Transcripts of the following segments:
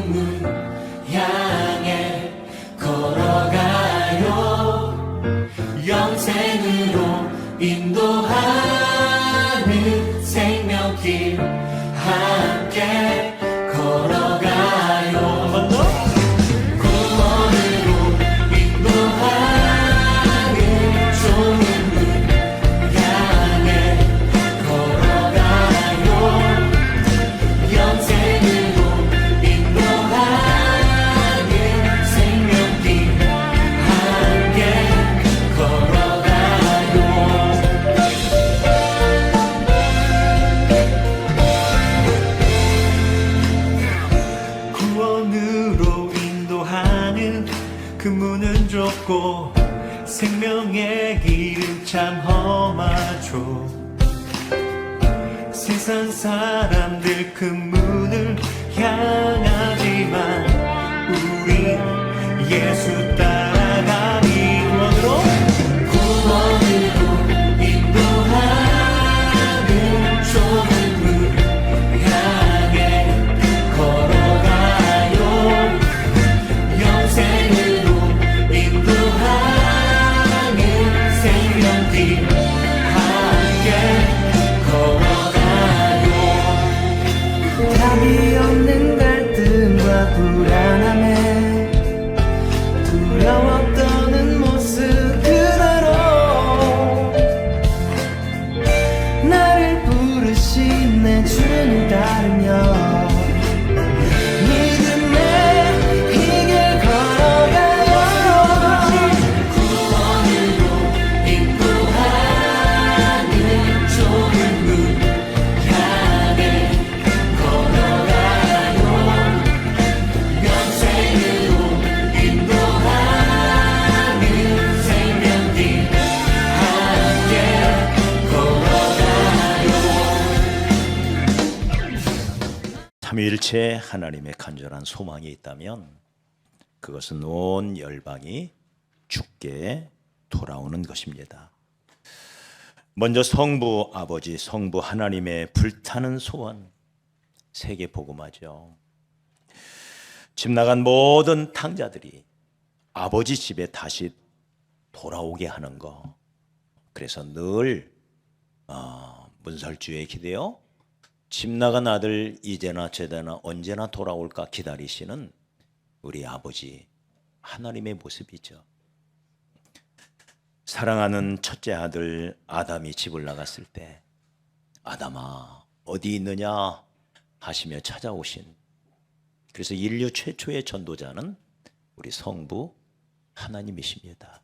문 향해 걸어가요. 영생으로 인도하는 생명길 함께 걸어가요. 구원으로 인도하는 좁은 문 향해 걸어가요. 영생으로 인도하는 생명길 함께 걸어가요. 구원으로 인도하는 그 문은 좁고 생명의 길은 참 험하죠. 세상 사람들 그 문을 향하지만 우리 예수 따라가니 구원으로 인도하는 좁은 문 향해 걸어가요. 영생으로 인도하는 생명길 함께 걸어가요. 답이 없는 갈등과 불안함에 두려워 떠는 모습 그대로 나를 부르신 내 주를 따르며 믿음의 이 길 걸어가요. 구원으로 인도하는 좁은 문 향해 걸어가요. 영생으로 인도하는 생명길 함께 걸어가요. 삼위일체 하나님의 간절한 소망이 있다면 그것은 온 열방이 주께 돌아오는 것입니다. 먼저 성부 아버지, 성부 하나님의 불타는 소원, 세계 복음화죠. 집 나간 모든 탕자들이 아버지 집에 다시 돌아오게 하는 거. 그래서 늘 문설주에 기대어 집 나간 아들 이제나 제대나 언제나 돌아올까 기다리시는 우리 아버지 하나님의 모습이죠. 사랑하는 첫째 아들 아담이 집을 나갔을 때 아담아 어디 있느냐 하시며 찾아오신, 그래서 인류 최초의 전도자는 우리 성부 하나님이십니다.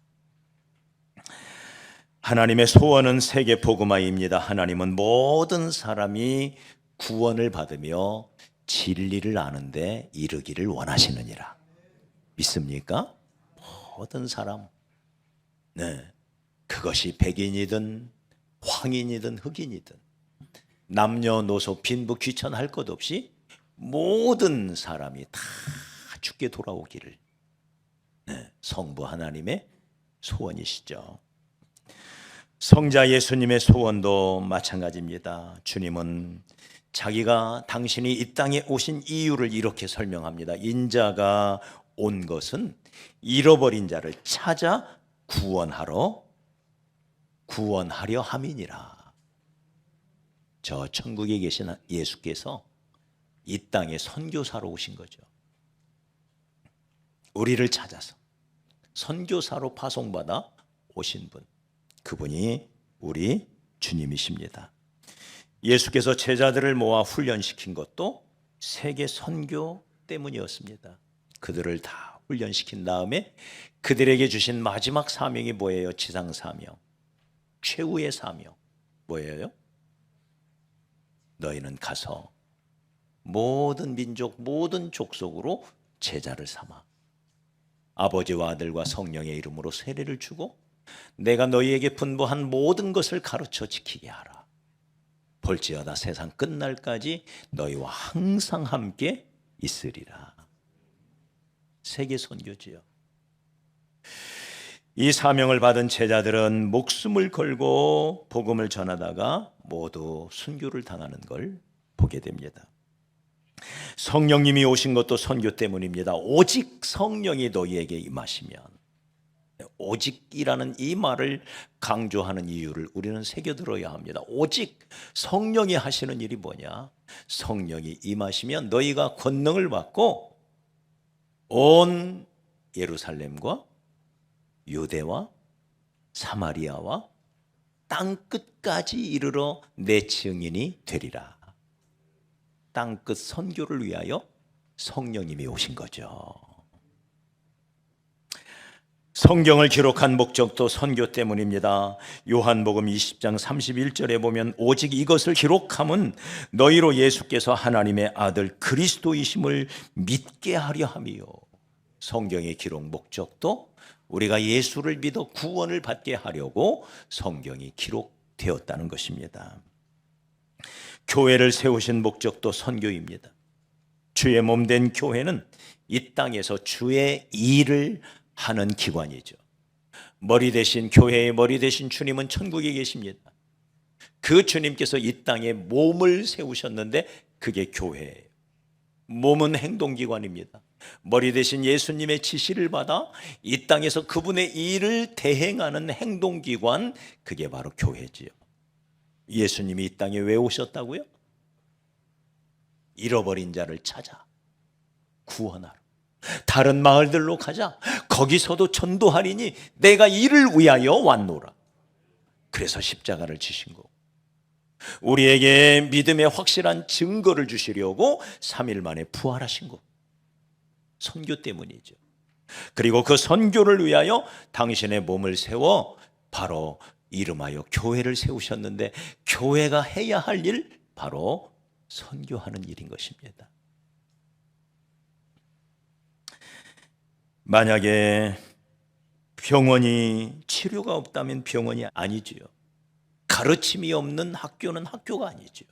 하나님의 소원은 세계 복음화입니다. 하나님은 모든 사람이 구원을 받으며 진리를 아는데 이르기를 원하시느니라. 믿습니까? 모든 사람, 그것이 백인이든 황인이든 흑인이든 남녀노소 빈부 귀천할 것 없이 모든 사람이 다 주께 돌아오기를 성부 하나님의 소원이시죠. 성자 예수님의 소원도 마찬가지입니다. 주님은 자기가 당신이 이 땅에 오신 이유를 이렇게 설명합니다. 인자가 온 것은 잃어버린 자를 찾아 구원하려 함이니라. 저 천국에 계신 예수께서 이 땅에 선교사로 오신 거죠. 우리를 찾아서 선교사로 파송받아 오신 분, 그분이 우리 주님이십니다. 예수께서 제자들을 모아 훈련시킨 것도 세계 선교 때문이었습니다. 그들을 다 훈련시킨 다음에 그들에게 주신 마지막 사명이 뭐예요? 지상 사명, 최후의 사명 뭐예요? 너희는 가서 모든 민족 모든 족속으로 제자를 삼아 아버지와 아들과 성령의 이름으로 세례를 주고 내가 너희에게 분부한 모든 것을 가르쳐 지키게 하라. 볼지어다 세상 끝날까지 너희와 항상 함께 있으리라. 세계 선교지요. 이 사명을 받은 제자들은 목숨을 걸고 복음을 전하다가 모두 순교를 당하는 걸 보게 됩니다. 성령님이 오신 것도 선교 때문입니다. 오직 성령이 너희에게 임하시면, 오직이라는 이 말을 강조하는 이유를 우리는 새겨들어야 합니다. 오직 성령이 하시는 일이 뭐냐? 성령이 임하시면 너희가 권능을 받고 온 예루살렘과 유대와 사마리아와 땅 끝까지 이르러 내 증인이 되리라. 땅 끝 선교를 위하여 성령님이 오신 거죠. 성경을 기록한 목적도 선교 때문입니다. 요한복음 20장 31절에 보면 오직 이것을 기록함은 너희로 예수께서 하나님의 아들 그리스도이심을 믿게 하려 함이요. 성경의 기록 목적도 우리가 예수를 믿어 구원을 받게 하려고 성경이 기록되었다는 것입니다. 교회를 세우신 목적도 선교입니다. 주의 몸된 교회는 이 땅에서 주의 일을 하는 기관이죠. 머리 대신 교회의 머리 대신 주님은 천국에 계십니다. 그 주님께서 이 땅에 몸을 세우셨는데 그게 교회예요. 몸은 행동기관입니다. 머리 대신 예수님의 지시를 받아 이 땅에서 그분의 일을 대행하는 행동기관, 그게 바로 교회지요. 예수님이 이 땅에 왜 오셨다고요? 잃어버린 자를 찾아 구원하러 다른 마을들로 가자. 거기서도 전도하리니 내가 이를 위하여 왔노라. 그래서 십자가를 지신 거고, 우리에게 믿음의 확실한 증거를 주시려고 3일 만에 부활하신 거, 선교 때문이죠. 그리고 그 선교를 위하여 당신의 몸을 세워 바로 이름하여 교회를 세우셨는데, 교회가 해야 할 일 바로 선교하는 일인 것입니다. 만약에 병원이 치료가 없다면 병원이 아니지요. 가르침이 없는 학교는 학교가 아니지요.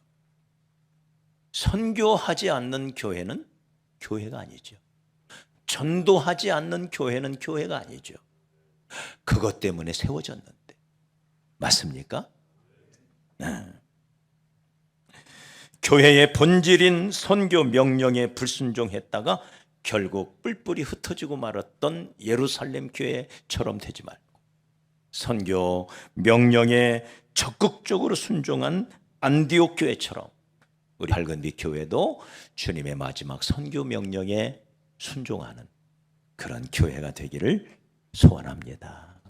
선교하지 않는 교회는 교회가 아니죠. 전도하지 않는 교회는 교회가 아니죠. 그것 때문에 세워졌는데, 맞습니까? 교회의 본질인 선교 명령에 불순종했다가 결국 뿔뿔이 흩어지고 말았던 예루살렘 교회처럼 되지 말고, 선교 명령에 적극적으로 순종한 안디옥 교회처럼 우리 밝은빛 교회도 주님의 마지막 선교 명령에 순종하는 그런 교회가 되기를 소원합니다.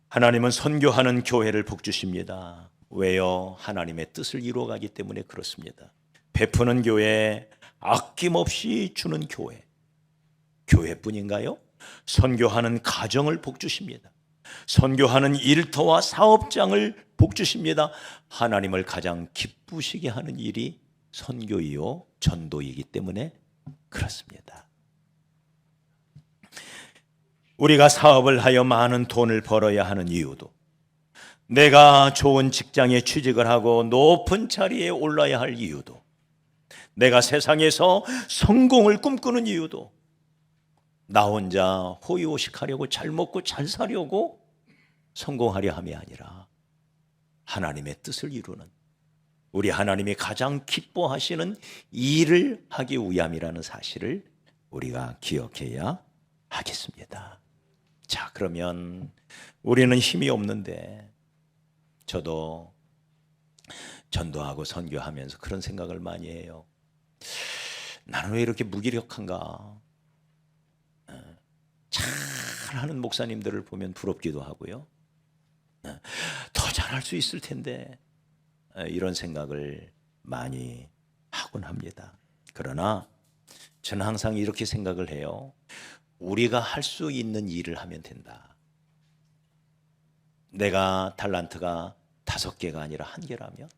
하나님은 선교하는 교회를 복주십니다. 왜요? 하나님의 뜻을 이루어가기 때문에 그렇습니다. 베푸는 교회, 아낌없이 주는 교회, 교회뿐인가요? 선교하는 가정을 복주십니다. 선교하는 일터와 사업장을 복주십니다. 하나님을 가장 기쁘시게 하는 일이 선교이요 전도이기 때문에 그렇습니다. 우리가 사업을 하여 많은 돈을 벌어야 하는 이유도, 내가 좋은 직장에 취직을 하고 높은 자리에 올라야 할 이유도, 내가 세상에서 성공을 꿈꾸는 이유도, 나 혼자 호의호식하려고 잘 먹고 잘 사려고 성공하려 함이 아니라 하나님의 뜻을 이루는, 우리 하나님이 가장 기뻐하시는 일을 하기 위함이라는 사실을 우리가 기억해야 하겠습니다. 자, 그러면 우리는 힘이 없는데, 저도 전도하고 선교하면서 그런 생각을 많이 해요. 나는 왜 이렇게 무기력한가? 잘하는 목사님들을 보면 부럽기도 하고요. 더 잘할 수 있을 텐데, 이런 생각을 많이 하곤 합니다. 그러나 저는 항상 이렇게 생각을 해요. 우리가 할 수 있는 일을 하면 된다. 내가 달란트가 5개가 아니라 1개라면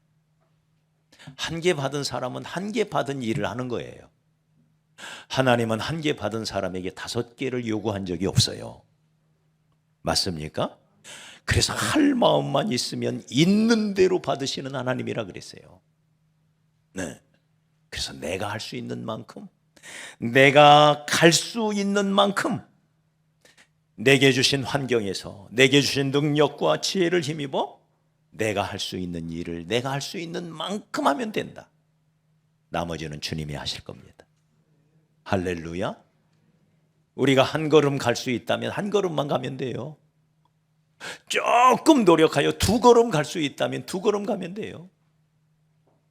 1개 받은 사람은 1개 받은 일을 하는 거예요. 하나님은 1개 받은 사람에게 5개를 요구한 적이 없어요. 맞습니까? 그래서 할 마음만 있으면 있는 대로 받으시는 하나님이라 그랬어요. 네. 그래서 내가 할 수 있는 만큼, 내가 갈 수 있는 만큼, 내게 주신 환경에서 내게 주신 능력과 지혜를 힘입어 내가 할 수 있는 일을 내가 할 수 있는 만큼 하면 된다. 나머지는 주님이 하실 겁니다. 할렐루야. 우리가 한 걸음 갈 수 있다면 한 걸음만 가면 돼요. 조금 노력하여 두 걸음 갈 수 있다면 두 걸음 가면 돼요.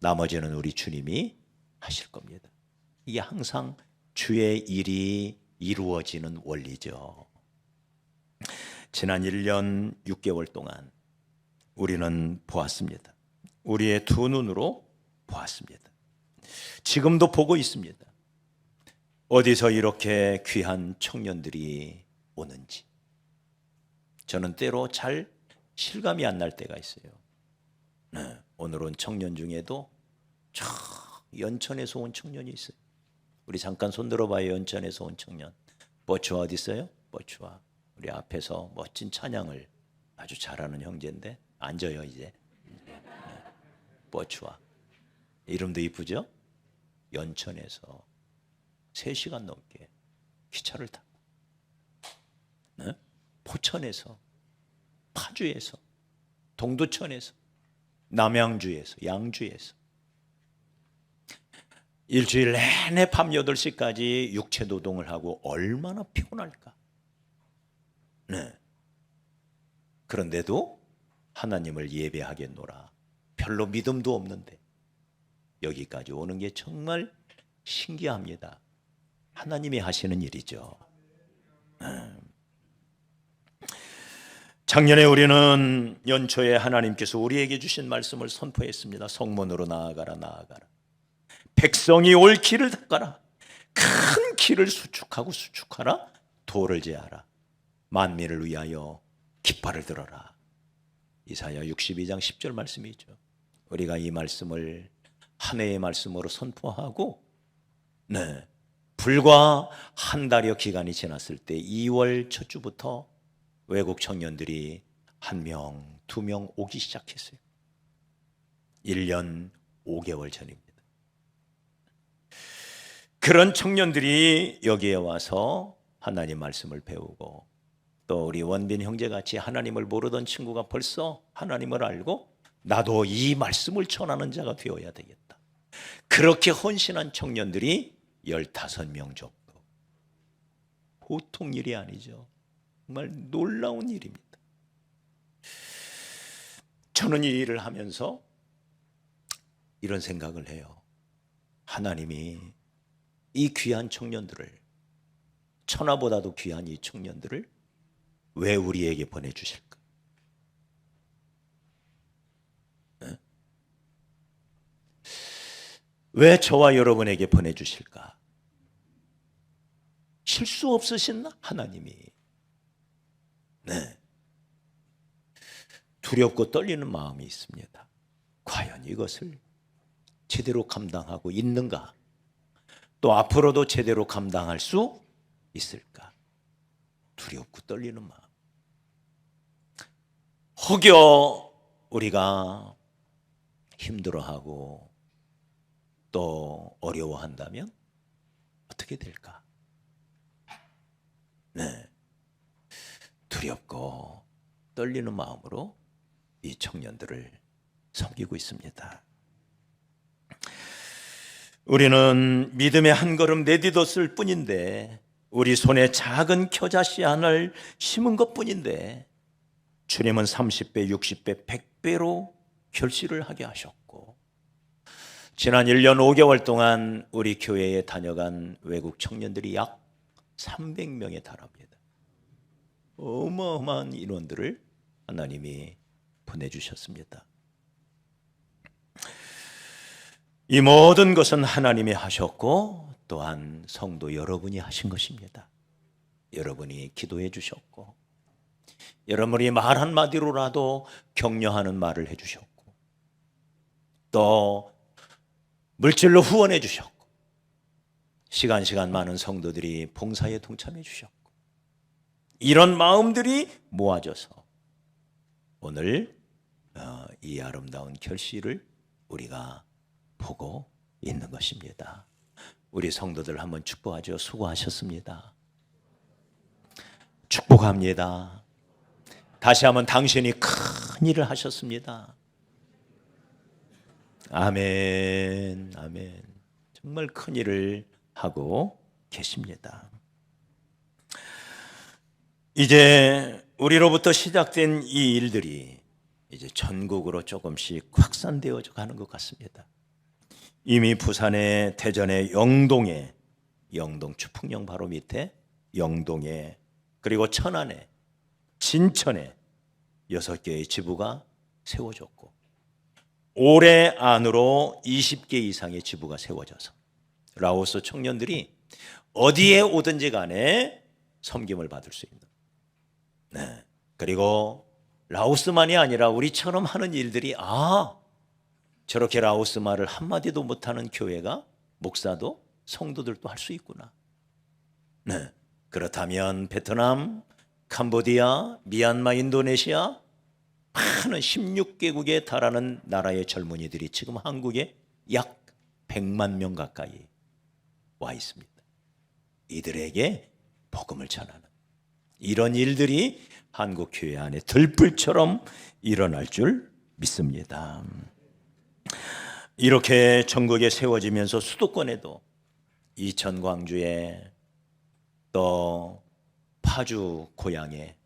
나머지는 우리 주님이 하실 겁니다. 이게 항상 주의 일이 이루어지는 원리죠. 지난 1년 6개월 동안 우리는 보았습니다. 우리의 두 눈으로 보았습니다. 지금도 보고 있습니다. 어디서 이렇게 귀한 청년들이 오는지 저는 때로 잘 실감이 안 날 때가 있어요. 네, 오늘은 청년 중에도 저 연천에서 온 청년이 있어요. 우리 잠깐 손 들어봐요. 연천에서 온 청년. 뽀추아 어디 있어요? 뽀추아. 우리 앞에서 멋진 찬양을 아주 잘하는 형제인데 앉아요 이제. 네, 뽀추아. 이름도 이쁘죠? 연천에서 3시간 넘게 기차를 타고 네? 포천에서, 파주에서, 동두천에서, 남양주에서, 양주에서 일주일 내내 밤 8시까지 육체 노동을 하고 얼마나 피곤할까. 네. 그런데도 하나님을 예배하겠노라. 별로 믿음도 없는데 여기까지 오는 게 정말 신기합니다. 하나님이 하시는 일이죠. 작년에 우리는 연초에 하나님께서 우리에게 주신 말씀을 선포했습니다. 성문으로 나아가라 나아가라. 백성이 올 길을 닦아라. 큰 길을 수축하라. 돌을 제하라. 만민을 위하여 깃발을 들어라. 이사야 62장 10절 말씀이죠. 우리가 이 말씀을 한 해의 말씀으로 선포하고 불과 한 달여 기간이 지났을 때 2월 첫 주부터 외국 청년들이 1명, 2명 오기 시작했어요. 1년 5개월 전입니다. 그런 청년들이 여기에 와서 하나님 말씀을 배우고 또 우리 원빈 형제같이 하나님을 모르던 친구가 벌써 하나님을 알고 나도 이 말씀을 전하는 자가 되어야 되겠다. 그렇게 헌신한 청년들이 15명 정도. 보통 일이 아니죠. 정말 놀라운 일입니다. 저는 이 일을 하면서 이런 생각을 해요. 하나님이 이 귀한 청년들을, 천하보다도 귀한 이 청년들을 왜 우리에게 보내주실까? 네? 왜 저와 여러분에게 보내주실까? 실수 없으신 하나님이 두렵고 떨리는 마음이 있습니다. 과연 이것을 제대로 감당하고 있는가? 또 앞으로도 제대로 감당할 수 있을까? 두렵고 떨리는 마음. 혹여 우리가 힘들어하고 또 어려워한다면 어떻게 될까? 두렵고 떨리는 마음으로 이 청년들을 섬기고 있습니다. 우리는 믿음의 한 걸음 내딛었을 뿐인데, 우리 손에 작은 겨자씨 하나를 심은 것뿐인데 주님은 30배, 60배, 100배로 결실을 하게 하셨고, 지난 1년 5개월 동안 우리 교회에 다녀간 외국 청년들이 약 300명에 달합니다. 어마어마한 인원들을 하나님이 보내주셨습니다. 이 모든 것은 하나님이 하셨고 또한 성도 여러분이 하신 것입니다. 여러분이 기도해 주셨고, 여러분이 말 한마디로라도 격려하는 말을 해주셨고, 또 물질로 후원해 주셨고, 시간 많은 성도들이 봉사에 동참해 주셨고, 이런 마음들이 모아져서 오늘 이 아름다운 결실을 우리가 보고 있는 것입니다. 우리 성도들 한번 축복하죠. 수고하셨습니다. 축복합니다. 다시 한번 당신이 큰 일을 하셨습니다. 아멘, 아멘. 정말 큰 일을 하고 계십니다. 이제 우리로부터 시작된 이 일들이 이제 전국으로 조금씩 확산되어 가는 것 같습니다. 이미 부산에, 대전에, 영동에, 영동 추풍령 바로 밑에 영동에, 그리고 천안에, 진천에 6개의 지부가 세워졌고, 올해 안으로 20개 이상의 지부가 세워져서 라오스 청년들이 어디에 오든지 간에 섬김을 받을 수 있는, 네. 그리고 라오스만이 아니라 우리처럼 하는 일들이 저렇게 라오스 말을 한마디도 못하는 교회가, 목사도, 성도들도 할 수 있구나. 네. 그렇다면 베트남, 캄보디아, 미얀마, 인도네시아 많은 16개국에 달하는 나라의 젊은이들이 지금 한국에 약 100만 명 가까이 와 있습니다. 이들에게 복음을 전하는 이런 일들이 한국 교회 안에 들불처럼 일어날 줄 믿습니다. 이렇게 전국에 세워지면서 수도권에도 이천 광주에, 또 파주 고양에,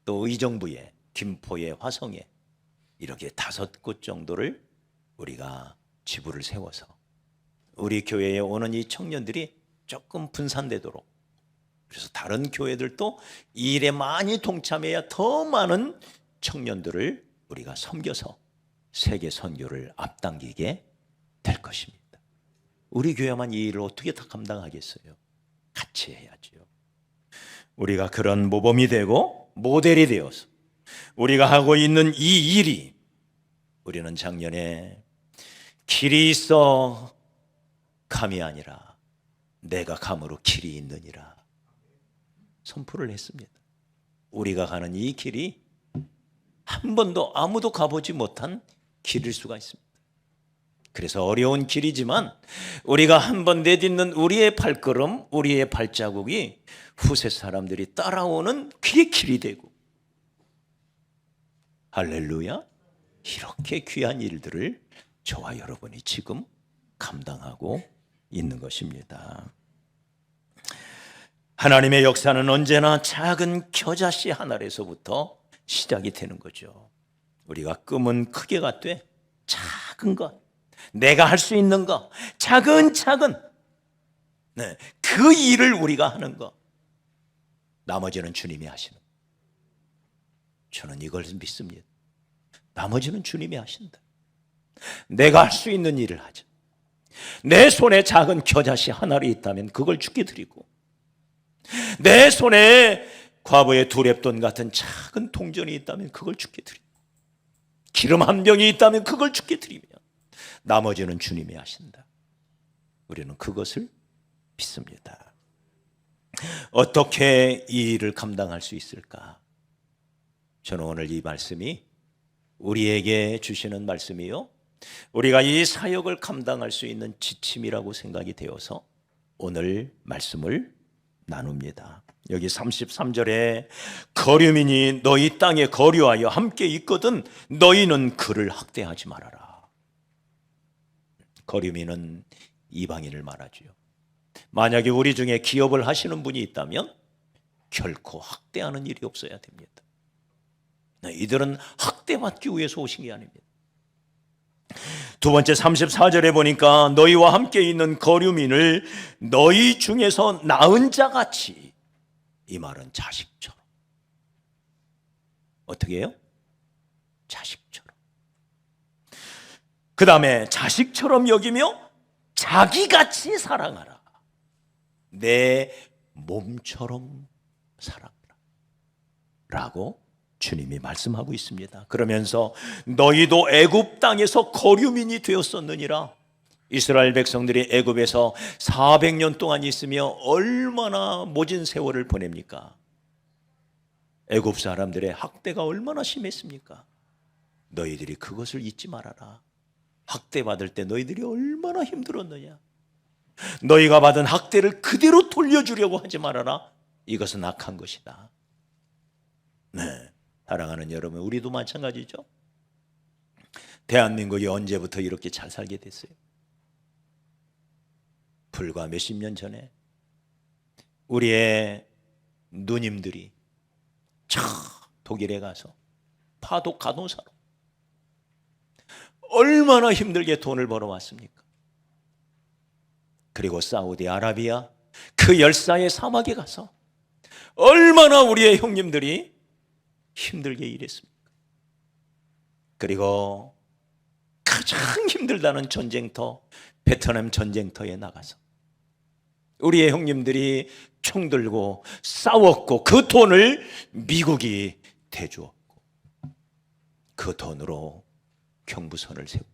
또 의정부에, 김포에, 화성에 이렇게 5곳 정도를 우리가 지부를 세워서 우리 교회에 오는 이 청년들이 조금 분산되도록, 그래서 다른 교회들도 이 일에 많이 동참해야 더 많은 청년들을 우리가 섬겨서 세계 선교를 앞당기게 될 것입니다. 우리 교회만 이 일을 어떻게 다 감당하겠어요? 같이 해야죠. 우리가 그런 모범이 되고 모델이 되어서 우리가 하고 있는 이 일이, 우리는 작년에 길이 있어 감이 아니라 내가 감으로 길이 있느니라 선포를 했습니다. 우리가 가는 이 길이 한 번도 아무도 가보지 못한 길일 수가 있습니다. 그래서 어려운 길이지만 우리가 한번 내딛는 우리의 발걸음, 우리의 발자국이 후세 사람들이 따라오는 그게 길이 되고, 할렐루야, 이렇게 귀한 일들을 저와 여러분이 지금 감당하고 있는 것입니다. 하나님의 역사는 언제나 작은 겨자씨 하나에서부터 시작이 되는 거죠. 우리가 꿈은 크게 갖되 작은 것, 내가 할 수 있는 것, 차근차근, 네, 그 일을 우리가 하는 것, 나머지는 주님이 하시는 것. 저는 이걸 믿습니다. 나머지는 주님이 하신다. 내가 할 수 있는 일을 하자. 내 손에 작은 겨자씨 하나를 있다면 그걸 주께 드리고, 내 손에 과부의 2렙돈 같은 작은 동전이 있다면 그걸 주께 드리고, 기름 한 병이 있다면 그걸 주께 드리면 나머지는 주님이 하신다. 우리는 그것을 믿습니다. 어떻게 이 일을 감당할 수 있을까? 저는 오늘 이 말씀이 우리에게 주시는 말씀이요, 우리가 이 사역을 감당할 수 있는 지침이라고 생각이 되어서 오늘 말씀을 나눕니다. 여기 33절에 거류민이 너희 땅에 거류하여 함께 있거든 너희는 그를 학대하지 말아라. 거류민은 이방인을 말하지요. 만약에 우리 중에 기업을 하시는 분이 있다면 결코 학대하는 일이 없어야 됩니다. 이들은 학대받기 위해서 오신 게 아닙니다. 두 번째 34절에 보니까 너희와 함께 있는 거류민을 너희 중에서 낳은 자같이, 이 말은 자식처럼. 어떻게 해요? 자식처럼. 그 다음에 자식처럼 여기며 자기같이 사랑하라. 내 몸처럼 사랑하라 라고 주님이 말씀하고 있습니다. 그러면서 너희도 애굽 땅에서 거류민이 되었었느니라. 이스라엘 백성들이 애굽에서 400년 동안 있으며 얼마나 모진 세월을 보냅니까? 애굽 사람들의 학대가 얼마나 심했습니까? 너희들이 그것을 잊지 말아라. 학대받을 때 너희들이 얼마나 힘들었느냐. 너희가 받은 학대를 그대로 돌려주려고 하지 말아라. 이것은 악한 것이다. 네, 사랑하는 여러분, 우리도 마찬가지죠. 대한민국이 언제부터 이렇게 잘 살게 됐어요? 불과 몇십 년 전에 우리의 누님들이 저 독일에 가서 파독 간호사로 얼마나 힘들게 돈을 벌어왔습니까? 그리고 사우디아라비아 그 열사의 사막에 가서 얼마나 우리의 형님들이 힘들게 일했습니까? 그리고 가장 힘들다는 전쟁터, 베트남 전쟁터에 나가서 우리의 형님들이 총 들고 싸웠고 그 돈을 미국이 대주었고 그 돈으로 경부선을 세우고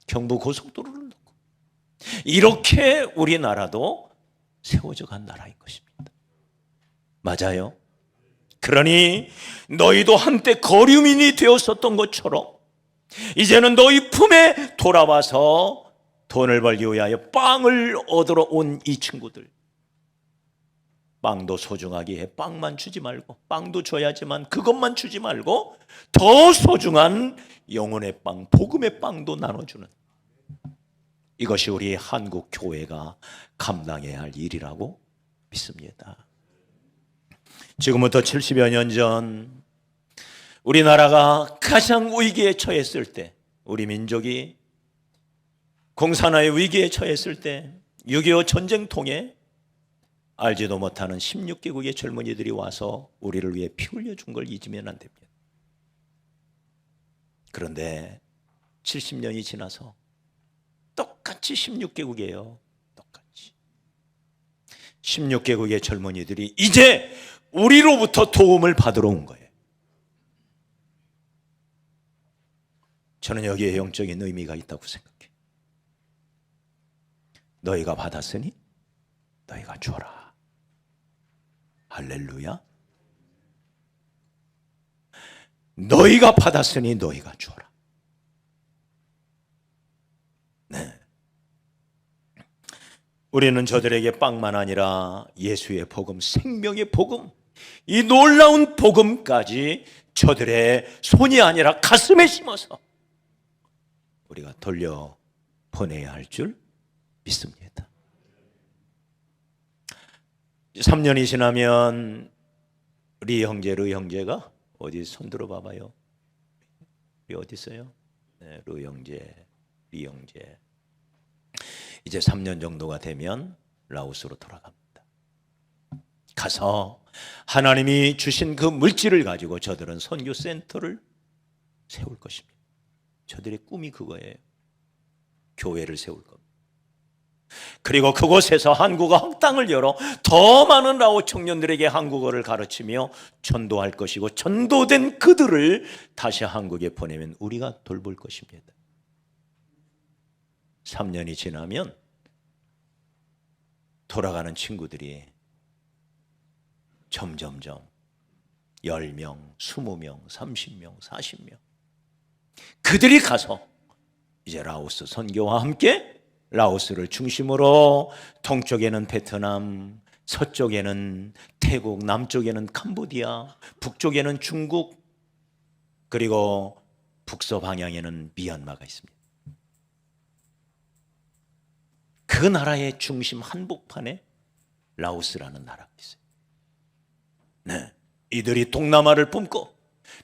경부고속도로를 놓고 이렇게 우리나라도 세워져 간 나라인 것입니다. 맞아요? 그러니 너희도 한때 거류민이 되었었던 것처럼 이제는 너희 품에 돌아와서 돈을 벌기 위하여 빵을 얻으러 온 이 친구들, 빵도 소중하기에 빵만 주지 말고, 빵도 줘야지만 그것만 주지 말고 더 소중한 영혼의 빵, 복음의 빵도 나눠주는, 이것이 우리 한국 교회가 감당해야 할 일이라고 믿습니다. 지금부터 70여 년 전 우리나라가 가장 위기에 처했을 때, 우리 민족이 공산화의 위기에 처했을 때 6.25 전쟁통에 알지도 못하는 16개국의 젊은이들이 와서 우리를 위해 피 흘려준 걸 잊으면 안 됩니다. 그런데 70년이 지나서 똑같이 16개국이에요. 똑같이 16개국의 젊은이들이 이제 우리로부터 도움을 받으러 온 거예요. 저는 여기에 영적인 의미가 있다고 생각해요. 너희가 받았으니 너희가 줘라. 할렐루야. 너희가 받았으니 너희가 줘라. 네. 우리는 저들에게 빵만 아니라 예수의 복음, 생명의 복음, 이 놀라운 복음까지 저들의 손이 아니라 가슴에 심어서 우리가 돌려 보내야 할 줄 믿습니다. 3년이 지나면 리 형제가 어디 손 들어 봐봐요. 리 어디 있어요? 네, 리 형제. 이제 3년 정도가 되면 라오스로 돌아갑니다. 가서 하나님이 주신 그 물질을 가지고 저들은 선교 센터를 세울 것입니다. 저들의 꿈이 그거예요. 교회를 세울 겁니다. 그리고 그곳에서 한국어 학당을 열어 더 많은 라오 청년들에게 한국어를 가르치며 전도할 것이고, 전도된 그들을 다시 한국에 보내면 우리가 돌볼 것입니다. 3년이 지나면 돌아가는 친구들이 점점점 10명, 20명, 30명, 40명 그들이 가서 이제 라오스 선교와 함께 라오스를 중심으로 동쪽에는 베트남, 서쪽에는 태국, 남쪽에는 캄보디아, 북쪽에는 중국, 그리고 북서 방향에는 미얀마가 있습니다. 그 나라의 중심 한복판에 라오스라는 나라가 있어요. 네, 이들이 동남아를 품고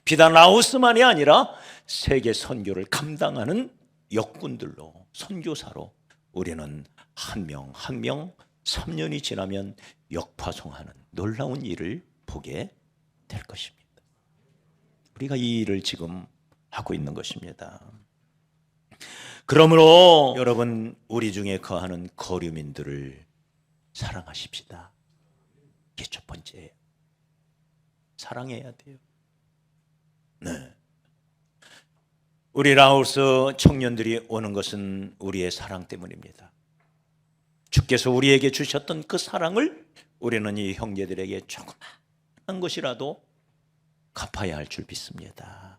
비단 라오스만이 아니라 세계 선교를 감당하는 역군들로, 선교사로 우리는 한 명 한 명 3년이 지나면 역파송하는 놀라운 일을 보게 될 것입니다. 우리가 이 일을 지금 하고 있는 것입니다. 그러므로 여러분, 우리 중에 거하는 거류민들을 사랑하십시다. 이게 첫 번째예요. 사랑해야 돼요. 네. 우리 라오스 청년들이 오는 것은 우리의 사랑 때문입니다. 주께서 우리에게 주셨던 그 사랑을 우리는 이 형제들에게 조그마한 것이라도 갚아야 할 줄 믿습니다.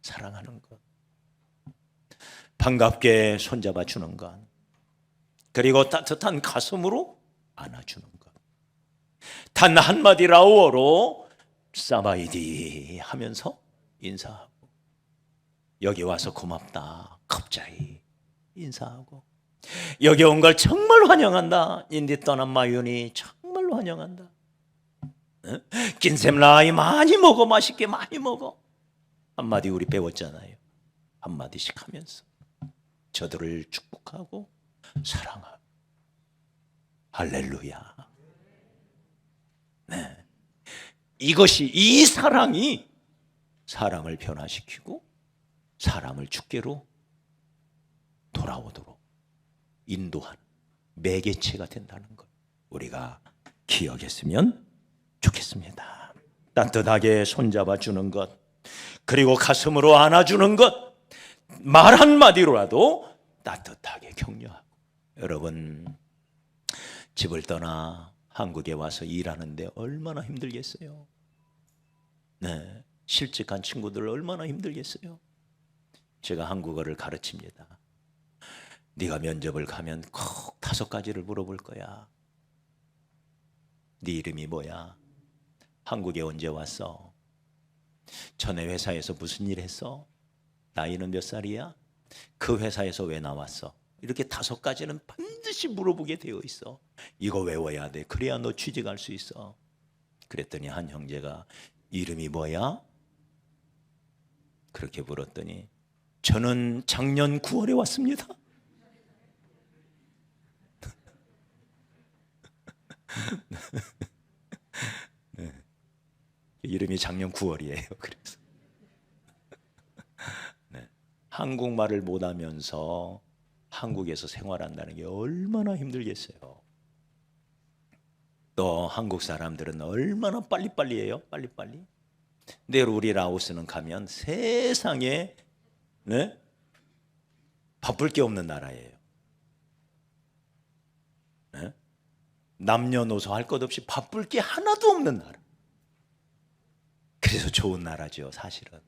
사랑하는 것, 반갑게 손잡아 주는 것, 그리고 따뜻한 가슴으로 안아주는 것, 단 한마디 라오어로 사바이디 하면서 인사하고, 여기 와서 고맙다 갑자기 인사하고, 여기 온 걸 정말 환영한다. 인디 떠난 마윤이 정말로 환영한다. 긴셈라이 많이 먹어, 맛있게 많이 먹어. 한마디 우리 배웠잖아요. 한마디씩 하면서 저들을 축복하고 사랑하고. 할렐루야. 네. 이것이, 이 사랑이 사람을 변화시키고 사람을 주께로 돌아오도록 인도하는 매개체가 된다는 것, 우리가 기억했으면 좋겠습니다. 따뜻하게 손잡아 주는 것, 그리고 가슴으로 안아주는 것, 말 한마디로라도 따뜻하게 격려하고. 여러분, 집을 떠나 한국에 와서 일하는데 얼마나 힘들겠어요. 네, 실직한 친구들 얼마나 힘들겠어요. 제가 한국어를 가르칩니다. 네가 면접을 가면 꼭 5가지를 물어볼 거야. 네 이름이 뭐야? 한국에 언제 왔어? 전에 회사에서 무슨 일 했어? 나이는 몇 살이야? 그 회사에서 왜 나왔어? 이렇게 5가지는 반드시 물어보게 되어 있어. 이거 외워야 돼. 그래야 너 취직할 수 있어. 그랬더니 한 형제가 이름이 뭐야? 그렇게 물었더니 저는 작년 9월에 왔습니다. 네. 이름이 작년 9월이에요. 그래서 네. 한국말을 못하면서 한국에서 생활한다는 게 얼마나 힘들겠어요. 또 한국 사람들은 얼마나 빨리빨리 해요. 빨리빨리. 근데 우리 라오스는 가면 세상에 네? 바쁠 게 없는 나라예요. 네? 남녀노소 할 것 없이 바쁠 게 하나도 없는 나라. 그래서 좋은 나라죠, 사실은.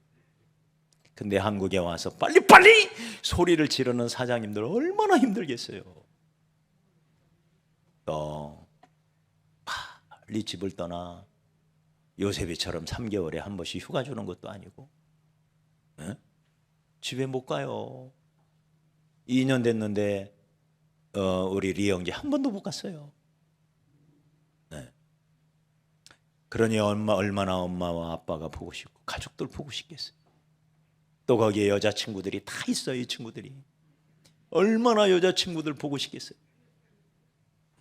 근데 한국에 와서 빨리빨리 소리를 지르는 사장님들 얼마나 힘들겠어요. 또 빨리 집을 떠나 요셉이처럼 3개월에 한 번씩 휴가 주는 것도 아니고 네? 집에 못 가요. 2년 됐는데 우리 리영지 한 번도 못 갔어요. 네. 그러니 얼마나 엄마와 아빠가 보고 싶고 가족들 보고 싶겠어요. 또 거기에 여자친구들이 다 있어요. 이 친구들이 얼마나 여자친구들 보고 싶겠어요.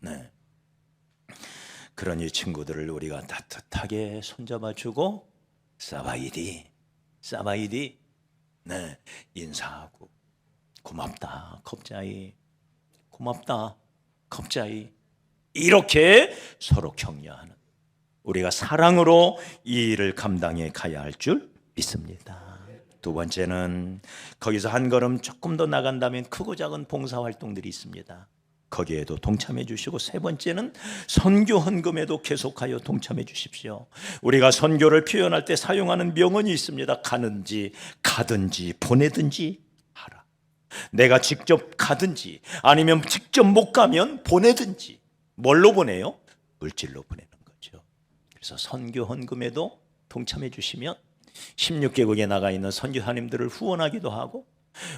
네. 그러니 친구들을 우리가 따뜻하게 손잡아주고 사바이디 네, 인사하고 고맙다 컵자이, 고맙다 컵자이, 이렇게 서로 격려하는, 우리가 사랑으로 이 일을 감당해 가야 할 줄 믿습니다. 두 번째는 거기서 한 걸음 조금 더 나간다면 크고 작은 봉사활동들이 있습니다. 거기에도 동참해 주시고, 세 번째는 선교 헌금에도 계속하여 동참해 주십시오. 우리가 선교를 표현할 때 사용하는 명언이 있습니다. 가든지 가든지 보내든지 하라. 내가 직접 가든지 아니면 직접 못 가면 보내든지. 뭘로 보내요? 물질로 보내는 거죠. 그래서 선교 헌금에도 동참해 주시면 16개국에 나가 있는 선교사님들을 후원하기도 하고,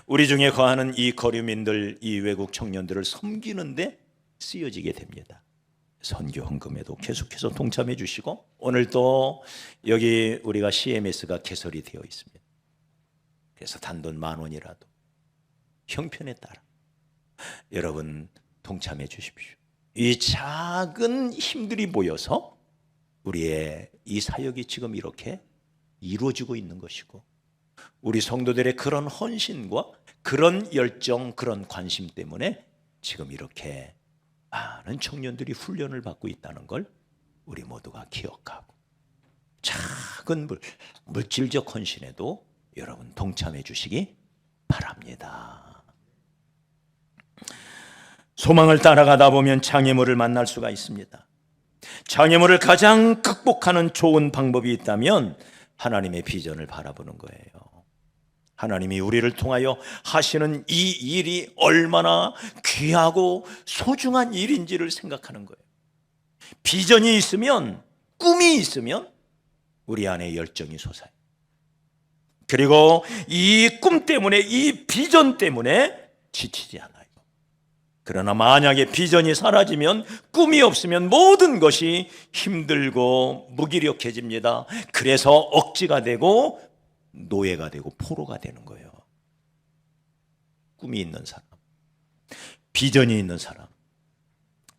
우리 중에 거하는 이 거류민들, 이 외국 청년들을 섬기는데 쓰여지게 됩니다. 선교 헌금에도 계속해서 동참해 주시고, 오늘 또 여기 우리가 CMS가 개설이 되어 있습니다. 그래서 단돈 10,000원이라도 형편에 따라 여러분 동참해 주십시오. 이 작은 힘들이 모여서 우리의 이 사역이 지금 이렇게 이루어지고 있는 것이고, 우리 성도들의 그런 헌신과 그런 열정, 그런 관심 때문에 지금 이렇게 많은 청년들이 훈련을 받고 있다는 걸 우리 모두가 기억하고, 작은 물질적 헌신에도 여러분 동참해 주시기 바랍니다. 소망을 따라가다 보면 장애물을 만날 수가 있습니다. 장애물을 가장 극복하는 좋은 방법이 있다면 하나님의 비전을 바라보는 거예요. 하나님이 우리를 통하여 하시는 이 일이 얼마나 귀하고 소중한 일인지를 생각하는 거예요. 비전이 있으면, 꿈이 있으면 우리 안에 열정이 솟아요. 그리고 이 꿈 때문에, 이 비전 때문에 지치지 않아요. 그러나 만약에 비전이 사라지면, 꿈이 없으면 모든 것이 힘들고 무기력해집니다. 그래서 억지가 되고 노예가 되고 포로가 되는 거예요. 꿈이 있는 사람, 비전이 있는 사람,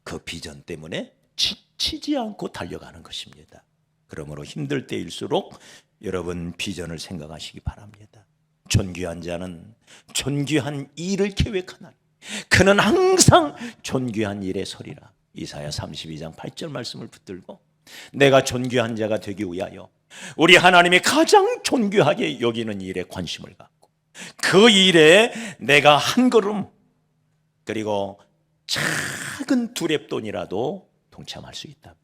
그 비전 때문에 지치지 않고 달려가는 것입니다. 그러므로 힘들 때일수록 여러분 비전을 생각하시기 바랍니다. 존귀한 자는 존귀한 일을 계획하나니 그는 항상 존귀한 일에 서리라. 이사야 32장 8절 말씀을 붙들고 내가 존귀한 자가 되기 위하여 우리 하나님이 가장 존귀하게 여기는 일에 관심을 갖고 그 일에 내가 한 걸음 그리고 작은 두렙돈이라도 동참할 수 있다면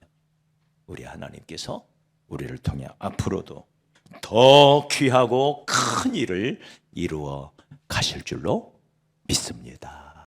우리 하나님께서 우리를 통해 앞으로도 더 귀하고 큰 일을 이루어 가실 줄로 믿습니다.